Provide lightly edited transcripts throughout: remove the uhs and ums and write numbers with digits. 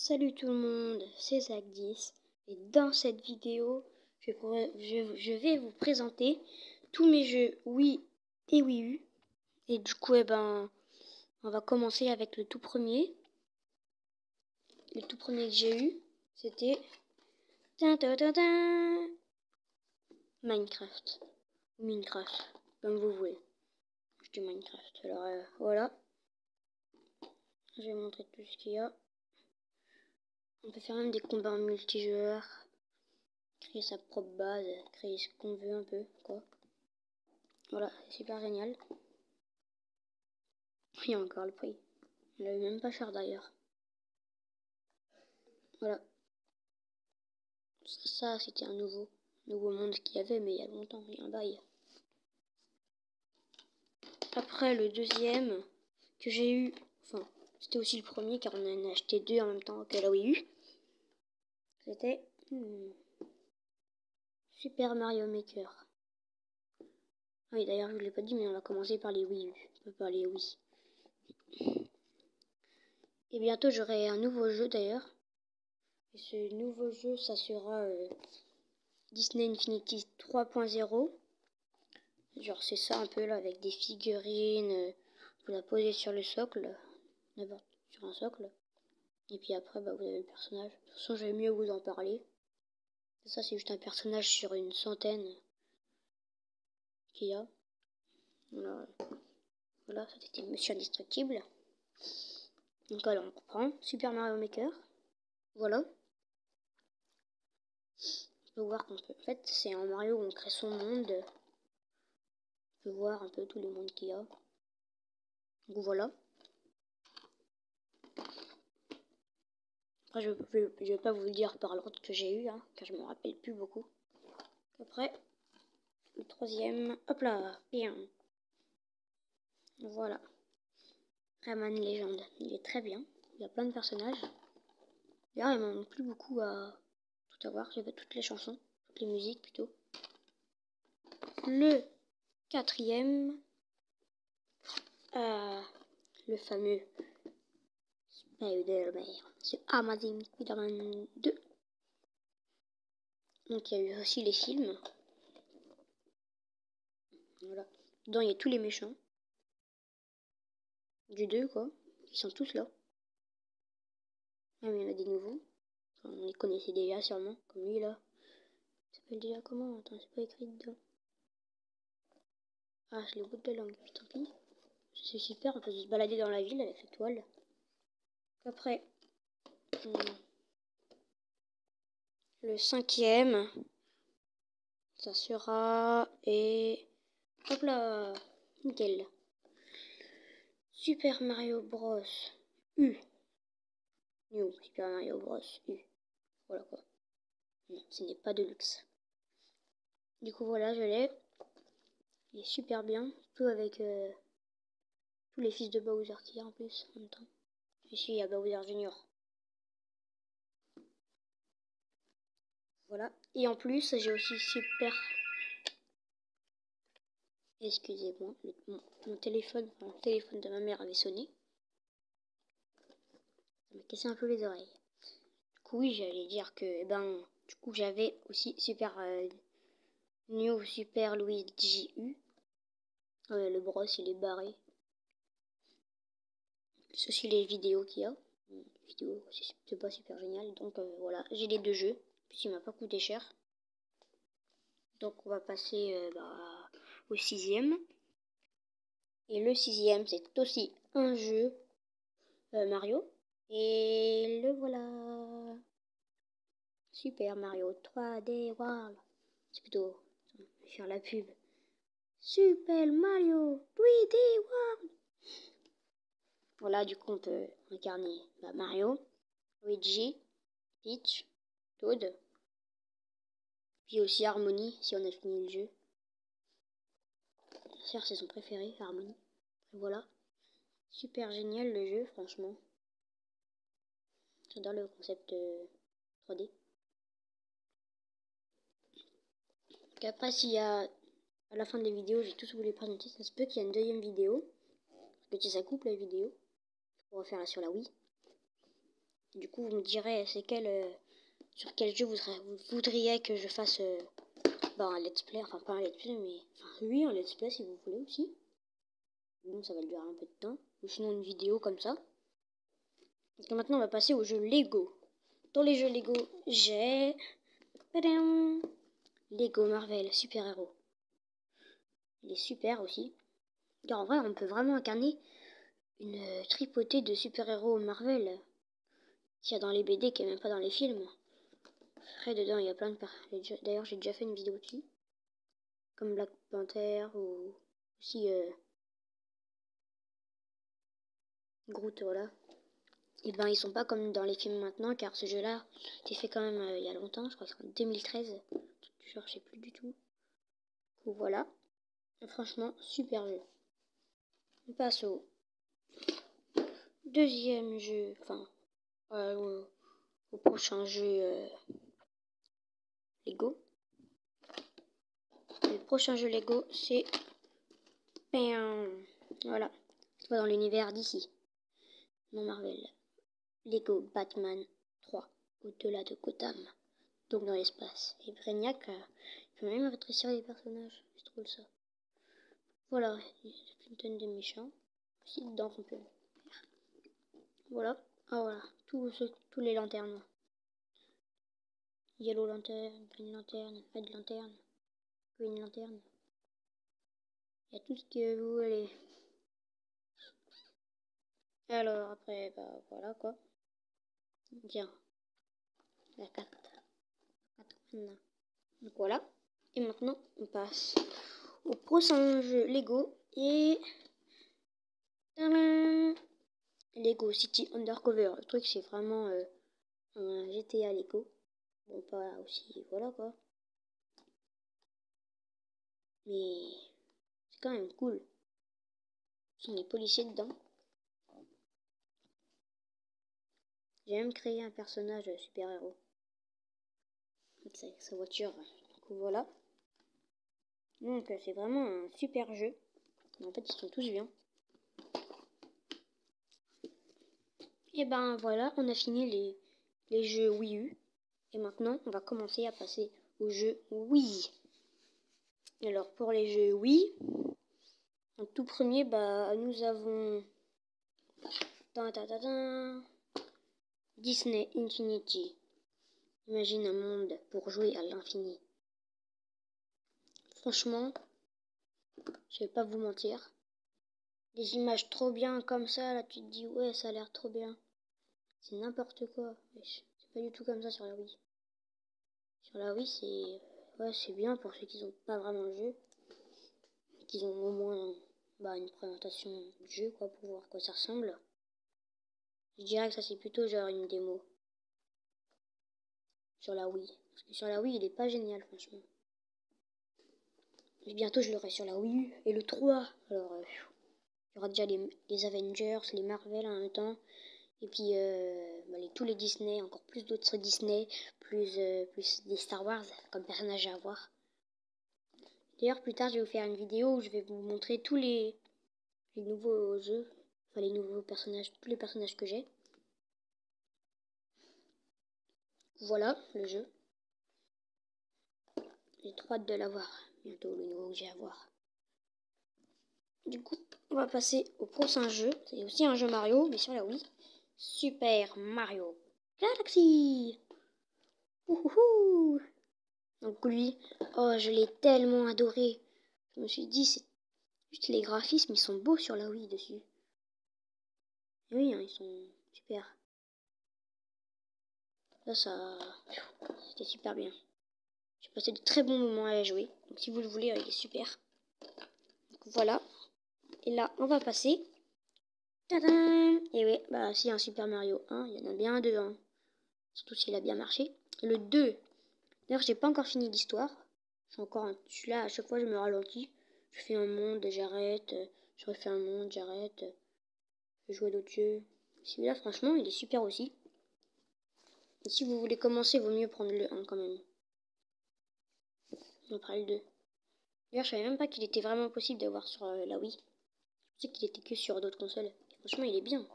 Salut tout le monde, c'est Zach10 et dans cette vidéo, je vais vous présenter tous mes jeux Wii et Wii U. Et du coup, on va commencer avec le tout premier. Le tout premier que j'ai eu, c'était Minecraft. Minecraft, comme vous voulez. Je dis Minecraft. Alors voilà, je vais montrer tout ce qu'il y a. On peut faire même des combats en multijoueur, créer sa propre base, créer ce qu'on veut un peu, quoi. Voilà, c'est super génial. Il y a encore le prix. Il n'est même pas cher d'ailleurs. Voilà. Ça c'était un nouveau monde qu'il y avait, mais il y a longtemps, il y a un bail. Après, le deuxième que j'ai eu, enfin, c'était aussi le premier car on en a acheté deux en même temps que la Wii U. C'était Super Mario Maker. Ah oui, d'ailleurs, je ne vous l'ai pas dit, mais on va commencer par les Wii U, par les Wii. Et bientôt, j'aurai un nouveau jeu d'ailleurs. Et ce nouveau jeu, ça sera Disney Infinity 3.0. Genre, c'est ça un peu là, avec des figurines. Vous la posez sur le socle, d'abord sur un socle. Et puis après, vous avez le personnage. De toute façon, j'aime mieux vous en parler. Ça, c'est juste un personnage sur une centaine qu'il y a. Voilà, ça c'était Monsieur Indestructible. Donc alors, on reprend Super Mario Maker. Voilà. On peut voir qu'on peut. En fait, c'est un Mario où on crée son monde. On peut voir un peu tous les mondes qu'il y a. Donc voilà. Après, je vais pas vous le dire par l'ordre que j'ai eu, car je me rappelle plus beaucoup. Après, le troisième, hop là, bien. Voilà. Rayman Legend, il est très bien. Il y a plein de personnages. D'ailleurs, il m'en manque plus beaucoup à tout avoir. J'ai fait toutes les chansons, toutes les musiques plutôt. Le quatrième, le fameux Spider-Man, c'est Amazing Spider-Man 2. Donc il y a eu aussi les films. Voilà. Dedans il y a tous les méchants. Du 2 quoi. Ils sont tous là. Même il y en a des nouveaux. Enfin, on les connaissait déjà sûrement. Comme lui là. Il s'appelle déjà comment? Attends, c'est pas écrit dedans. Ah, je l'ai au bout de la langue. Puis tant pis. C'est super, on peut se balader dans la ville avec la toile. Après, le cinquième, ça sera... Et... Hop là, nickel. Super Mario Bros. U. New Super Mario Bros. U. Voilà quoi. Non, ce n'est pas de luxe. Du coup, voilà, je l'ai. Il est super bien. Tout avec tous les fils de Bowser qu'il y a en plus en même temps. Ici, il y a Bowser Junior. Voilà. Et en plus, j'ai aussi super... Excusez-moi, mon téléphone, enfin, le téléphone de ma mère avait sonné. Ça m'a cassé un peu les oreilles. Du coup, oui, j'allais dire que, du coup, j'avais aussi Super New Super Luigi U. Le bros, il est barré. C'est aussi les vidéos qu'il y a. Les vidéos, c'est pas super génial. Donc voilà, j'ai les deux jeux. Puis il m'a pas coûté cher. Donc on va passer au sixième. Et le sixième, c'est aussi un jeu Mario. Et le voilà. Super Mario 3D World. C'est plutôt, je vais faire la pub. Super Mario 3D World. Voilà, du coup on peut incarner Mario, Luigi, Peach, Toad. Puis aussi Harmony si on a fini le jeu. Certes, c'est son préféré, Harmony. Et voilà. Super génial le jeu, franchement. J'adore le concept 3D. Donc après, s'il y a à la fin de la vidéo, j'ai tous voulu présenter, ça se peut qu'il y ait une deuxième vidéo. Parce que ça coupe la vidéo. Je pourrais faire là sur la Wii. Du coup, vous me direz c'est sur quel jeu vous voudriez que je fasse un let's play. Enfin, pas un let's play, mais... Enfin, oui, un let's play si vous voulez aussi. Bon, ça va durer un peu de temps. Ou sinon une vidéo comme ça. Donc maintenant, on va passer au jeu Lego. Dans les jeux Lego, j'ai... Lego Marvel Super Héros. Il est super aussi. Car en vrai, on peut vraiment incarner une tripotée de super-héros Marvel qu'il y a dans les BD, qui n'est même pas dans les films. Après, dedans, il y a plein de... D'ailleurs, j'ai déjà fait une vidéo dessus. Comme Black Panther ou aussi Groot, voilà. Et ben, ils sont pas comme dans les films maintenant, car ce jeu-là a été fait quand même il y a longtemps, je crois que c'est en 2013. Je sais plus du tout. Donc voilà. Franchement, super jeu. On passe au deuxième jeu, enfin, au prochain jeu Lego. Le prochain jeu Lego, c'est... Voilà. C'est pas dans l'univers d'ici. Non Marvel. Lego Batman 3. Au-delà de Gotham. Donc dans l'espace. Et Brainiac, il peut même rétrécir les personnages. C'est drôle ça. Voilà. Il y a une tonne de méchants. Aussi dedans qu'on peut... Voilà. Ah voilà. Tous les lanternes. Yellow lanterne, green lanterne, red lanterne, green lanterne. Il y a tout ce que vous voulez. Alors après, bah voilà quoi. Bien. La carte. Donc voilà. Et maintenant, on passe au prochain jeu Lego. Et... Tadam, Lego City Undercover. Le truc, c'est vraiment un GTA Lego. Bon, pas aussi... Voilà quoi. Mais... C'est quand même cool. Ce sont des policiers dedans. J'ai même créé un personnage super-héros. Avec sa voiture. Donc voilà. Donc c'est vraiment un super jeu. En fait, ils sont tous bien. Et ben voilà, on a fini les jeux Wii U. Et maintenant, on va commencer à passer aux jeux Wii. Alors pour les jeux Wii, en tout premier, bah nous avons Disney Infinity. Imagine un monde pour jouer à l'infini. Franchement, je vais pas vous mentir. Des images trop bien comme ça, là tu te dis ouais ça a l'air trop bien. C'est n'importe quoi. C'est pas du tout comme ça sur la Wii. Sur la Wii c'est bien pour ceux qui n'ont pas vraiment le jeu. Qu'ils ont au moins une présentation du jeu quoi pour voir à quoi ça ressemble. Je dirais que ça c'est plutôt genre une démo. Sur la Wii. Parce que sur la Wii il est pas génial franchement. Mais bientôt je l'aurai sur la Wii U et le 3. Alors il y aura déjà les Avengers, les Marvel en même temps. Et puis tous les Disney, encore plus d'autres Disney, plus des Star Wars comme personnages à avoir. D'ailleurs plus tard je vais vous faire une vidéo où je vais vous montrer tous les nouveaux jeux, enfin les nouveaux personnages, tous les personnages que j'ai. Voilà le jeu. J'ai trop hâte de l'avoir, bientôt le nouveau que j'ai à voir. Du coup, on va passer au prochain jeu. C'est aussi un jeu Mario, mais sur la Wii. Super Mario Galaxy. Ouhouhou. Donc lui, oh je l'ai tellement adoré. Je me suis dit, c'est juste les graphismes, ils sont beaux sur la Wii dessus. Et oui, hein, ils sont super. Ça, c'était super bien. J'ai passé de très bons moments à la jouer. Donc si vous le voulez, il est super. Donc voilà. Et là, on va passer. Tadam! Et oui, bah si un Super Mario 1, il y en a bien un 2. Hein. Surtout s'il a bien marché. Le 2. D'ailleurs, j'ai pas encore fini l'histoire. Je suis là, à chaque fois je me ralentis. Je fais un monde, j'arrête. Je refais un monde, j'arrête. Je joue à d'autres jeux. Celui-là, franchement, il est super aussi. Et si vous voulez commencer, il vaut mieux prendre le 1 quand même. Après le 2. D'ailleurs, je savais même pas qu'il était vraiment possible d'avoir sur la Wii. Je pensais qu'il était que sur d'autres consoles. Et franchement, il est bien.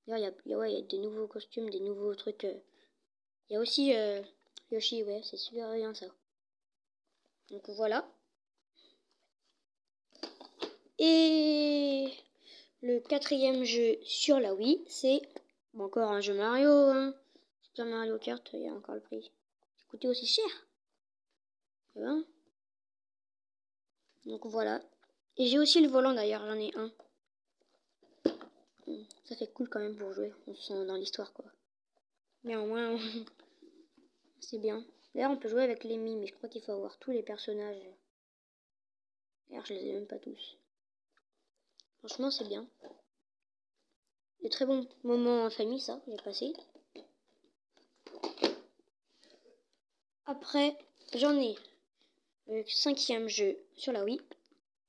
D'ailleurs, ouais, il y a des nouveaux costumes, des nouveaux trucs. Il y a aussi Yoshi, ouais, c'est super bien ça. Donc voilà. Et le 4e jeu sur la Wii, c'est encore un jeu Mario, hein. Super Mario Kart, il y a encore le prix. Ça coûtait aussi cher. Hein. Donc voilà. Et j'ai aussi le volant d'ailleurs, j'en ai un. Ça fait cool quand même pour jouer, on se sent dans l'histoire quoi. Mais au moins, c'est bien. D'ailleurs, on peut jouer avec les Mii, mais je crois qu'il faut avoir tous les personnages. D'ailleurs, je les ai même pas tous. Franchement, c'est bien. De très bons moments en famille, ça, j'ai passé. Après, j'en ai le 5e jeu sur la Wii.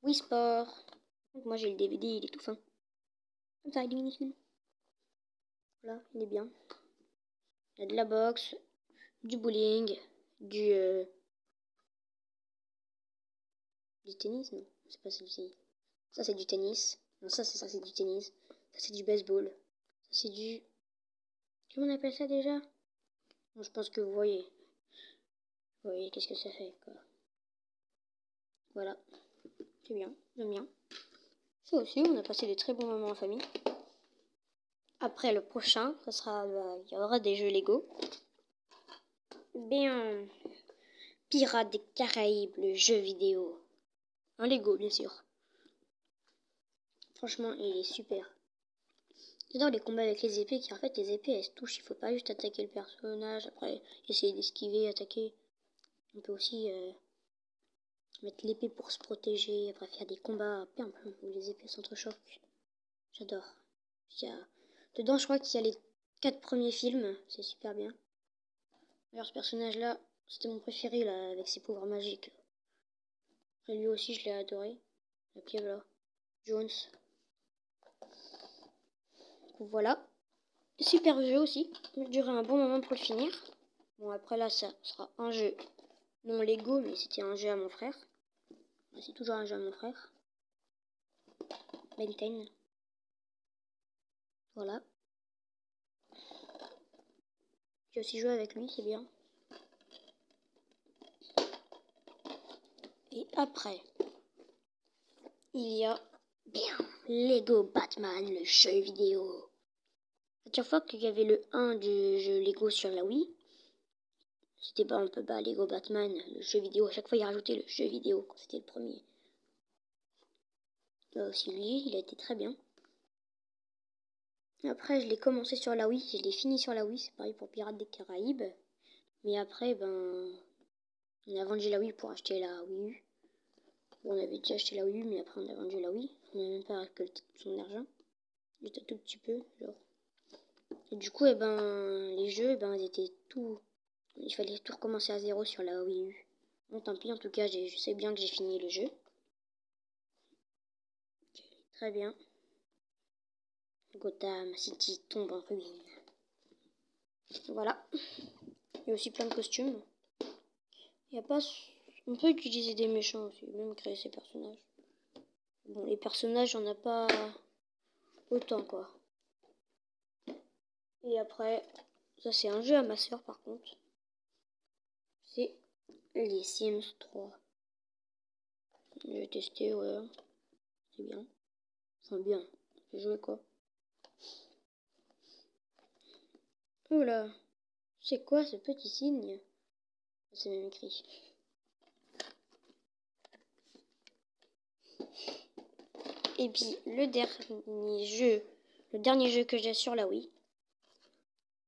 Wii Sport. Donc moi, j'ai le DVD, il est tout fin. Comme ça, il est minuscule. Voilà, il est bien. Il y a de la boxe, du bowling, du tennis, non, c'est pas ça du tennis. Ça, c'est du tennis. Non, ça, c'est du tennis. Ça, c'est du baseball. Ça, c'est du... Comment on appelle ça déjà? Bon, je pense que vous voyez. Vous voyez qu'est-ce que ça fait, quoi. Voilà. C'est bien, j'aime bien. Ça aussi, on a passé des très bons moments en famille. Après, le prochain, ça sera... il y aura des jeux Lego. Bien... Pirates des Caraïbes, le jeu vidéo. Un Lego, bien sûr. Franchement, il est super. J'adore les combats avec les épées, car en fait, les épées, elles se touchent. Il faut pas juste attaquer le personnage, après essayer d'esquiver, attaquer. On peut aussi mettre l'épée pour se protéger, après faire des combats où les épées s'entrechoquent. J'adore. Dedans, je crois qu'il y a les 4 premiers films, c'est super bien. D'ailleurs, ce personnage-là, c'était mon préféré, là, avec ses pouvoirs magiques. Après, lui aussi, je l'ai adoré. Ok, voilà. Jones. Voilà. Super jeu aussi. Il durait un bon moment pour le finir. Bon, après là, ça sera un jeu non Lego, mais c'était un jeu à mon frère. C'est toujours un jeu à mon frère. Ben 10. Voilà. J'ai aussi joué avec lui, c'est bien. Et après, il y a bien Lego Batman, le jeu vidéo. À chaque fois qu'il y avait le 1 du jeu Lego sur la Wii, c'était pas un peu bas Lego Batman, le jeu vidéo. À chaque fois, il rajoutait le jeu vidéo quand c'était le premier. Là aussi, lui, il a été très bien. Après, je l'ai commencé sur la Wii, je l'ai fini sur la Wii, c'est pareil pour Pirates des Caraïbes. Mais après, on a vendu la Wii pour acheter la Wii U. On avait déjà acheté la Wii U, mais après on a vendu la Wii. On n'a même pas récolté son argent. Juste un tout petit peu, genre. Et du coup, les jeux, ils étaient tout... Il fallait tout recommencer à zéro sur la Wii U. Bon, tant pis, en tout cas, je sais bien que j'ai fini le jeu. Okay, très bien. Gotham City tombe en ruine. Voilà. Il y a aussi plein de costumes. Il y a pas... On peut utiliser des méchants aussi, même créer ses personnages. Bon, les personnages, on n'a pas autant, quoi. Et après, ça c'est un jeu à ma soeur, par contre. C'est les Sims 3. J'ai testé, ouais. C'est bien. Enfin, bien. J'ai joué, quoi. Oula. C'est quoi ce petit signe? C'est même écrit. Et puis, le dernier jeu que j'ai sur la Wii.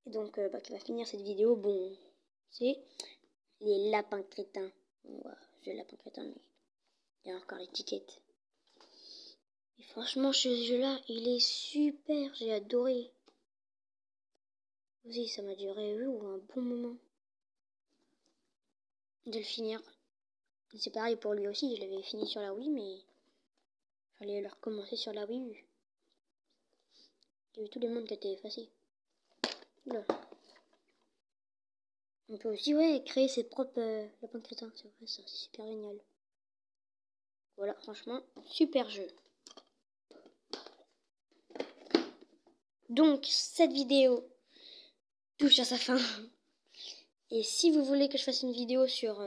Et donc, qui va finir cette vidéo, bon, c'est les lapins crétins. Bon, ouais, j'ai le lapin crétin, mais il y a encore l'étiquette. Et franchement, ce jeu-là, il est super, j'ai adoré. Aussi, ça m'a duré un bon moment de le finir. C'est pareil pour lui aussi, je l'avais fini sur la Wii, mais il fallait le recommencer sur la Wii U. Il y avait tous les mondes qui étaient effacés. Là. On peut aussi, créer ses propres lapins crétins, c'est vrai, ça, c'est super génial. Voilà, franchement, super jeu. Donc, cette vidéo touche à sa fin. Et si vous voulez que je fasse une vidéo sur